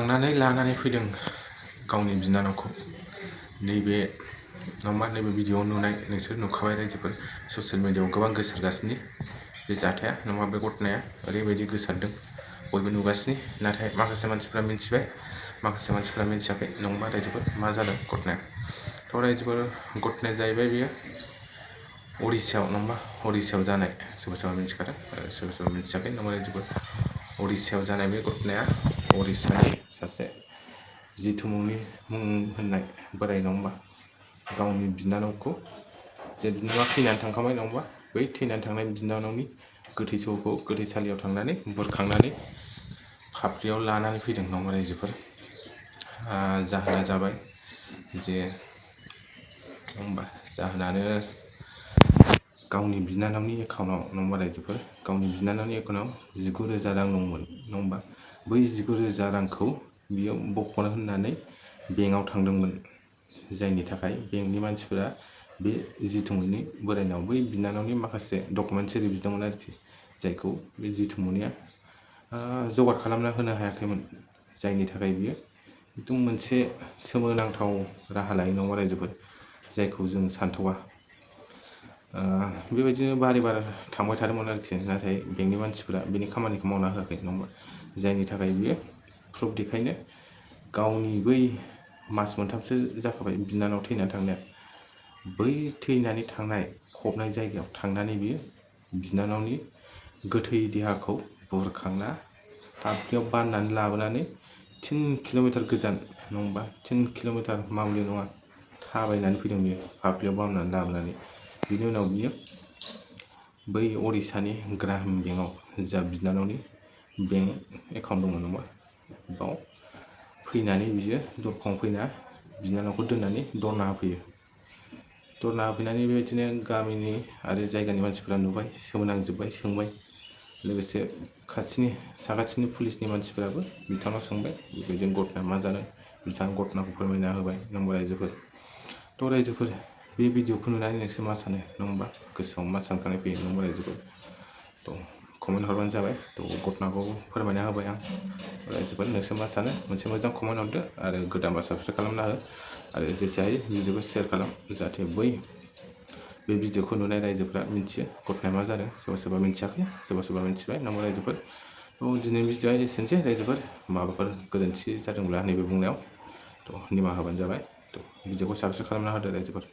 बुरखांनानै लानानै फैदों गावनि बिनानावखौ। नैबे नङा नैबे भिडिअ'आव नुनाय नोंसोर नुखाबाय रायजोफोर ससियेल मिडियाआव गोबां गोसारगासिनो बे जाथाया नङा बे घटनाया ओरैबायदि गोसारदों बयबो नुगासिनो नाथाय माखासे मानसिफ्रा मिथिबाय माखासे मानसिफ्रा मिथियाखै नङा रायजोफोर मा जादों घटनाया। थ' रायजोफोर घटनाया जाहैबाय बेयो उड़िसायाव नङा उड़िसायाव जानाय सोरबा सोरबा मिथिखादों सोरबा सोरबा मिथियाखै नङा रायजोफोर उड़िसायाव जानाय बे घटनाया उड़िसानि सासे जितु मुं होननाय बोराय नङा गावनि बिनानावखौ जे बिनानावा थैनानै थांखांबाय नङा बै थैनानै थांनाय बिनानावनि गोथै सहखौ गोथैसालियाव थांनानै बुरखांनानै फाफ्लियाव लानानै फैदों नङा रायजोफोर। जाहोना जाबाय जे नङा जाहोनानो गावनि बिनानावनि एकाउन्टआव नङा रायजोफोर गावनि बिनानावनि एकाउन्टआव 19,000 रां दंमोन नङा बै 19,000 रांखौ बियो बख'नो होननानै बेंकआव थांदोंमोन जायनि थाखाय बेंकनि मानसिफोरा बे जिथुमुनि बोरायनाव बै बिनानावनि माखासे डकुमेन्ट्स ओरै बिदोंमोन आरोखि जायखौ बे जिथुमुनिया जगार खालामना होनो हायाखैमोन जायनि थाखाय बियो एकदम मोनसे सोमोनांथाव राहा लायो नङा रायजोफोर जायखौ जों सानथावा बेबायदिनो बारे थांबाय थादोंमोन आरोखि नाथाय बेंकनि मानसिफोरा बेनि खामानिखौ मावना होआखै नङा जायनि थाखाय बियो प्रुफ देखायनो गावनि बै मास मोनथामसो जाखाबाय बिनानाव थैनानै थांनाया बै थैनानै थांनाय फबनाय जायगायाव थांनानै बियो बिनानावनि गोथै देहाखौ बुरखांना फाफ्लियाव बाननानै लाबोनानै 3 किल'मिटार गोजान नङा 3 किल'मिटार मावले नङा थाबायनानै फैदों बियो फाफ्लियाव बाननानै लाबोनानै बिनि उनाव बियो बै उड़िसानि ग्रामिन बेंकआव जा बिनानावनि बेंक एकाउन्ट दंमोन नङा बाव फैनानै बियो दरखंआव फैना बिनानावखौ दोननानै दरना होफैयो। दरना होफैनानै बेबायदिनो गामिनि आरो जायगानि मानसिफोरा नुबाय सोमोनांजोब्बाय सोंबाय लोगोसे खाथिनि साखाथिनि पुलिसनि मानसिफोराबो बिथांनाव सोंबाय बेबायदिनो घटना मा जादों बिथाङा घटनाखौ फोरमायना होबाय नंगौ रायजोफोर। थ' रायजोफोर बे भिडिअ'खौ नुनानै नोंसोर मा सानो नङा गोसोआव मा सानखांनाय फैयो नंगौ रायजोफोर थ' कमेन्ट हरबानो जाबाय थ' घटनाखौ फोरमायना होबाय आं रायजोफोर नोंसोर मा सानो मोनसे मोजां कमेन्ट हरदो आरो गोदानबा साबस्क्राइब खालामना हो आरो जेसे हायो भिडिअ'खौ शेयार खालाम जाहाथे बै बे भिडिअ'खौ नुनाय रायजोफोरा मिथियो घटनाया मा जादों सोरबा सोरबा मिथियाखै सोरबा सोरबा मिथिबाय नंगौ रायजोफोर। थ' दिनै भिडिअ'आ एसेनोसै रायजोफोर माबाफोर गोरोन्थि जादोंब्ला नैबे बुंनायाव थ' निमाहा होबानो जाबाय थ' भिडिअ'खौ साबस्क्राइब खालामना होदो रायजोफोर।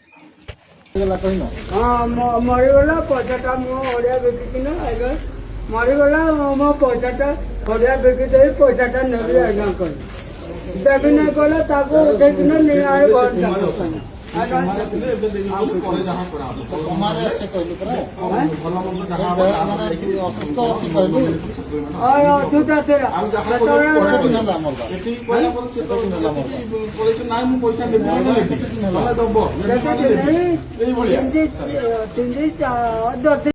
मरीगला पैसाटा मो ओडिया बेकिना आगे मरीगला मो पैसाटा ओडिया बेकी दे पैसाटा नेली आज्ञा कर देबी नहीं कले ताको उठेकिना नहीं आए घर जा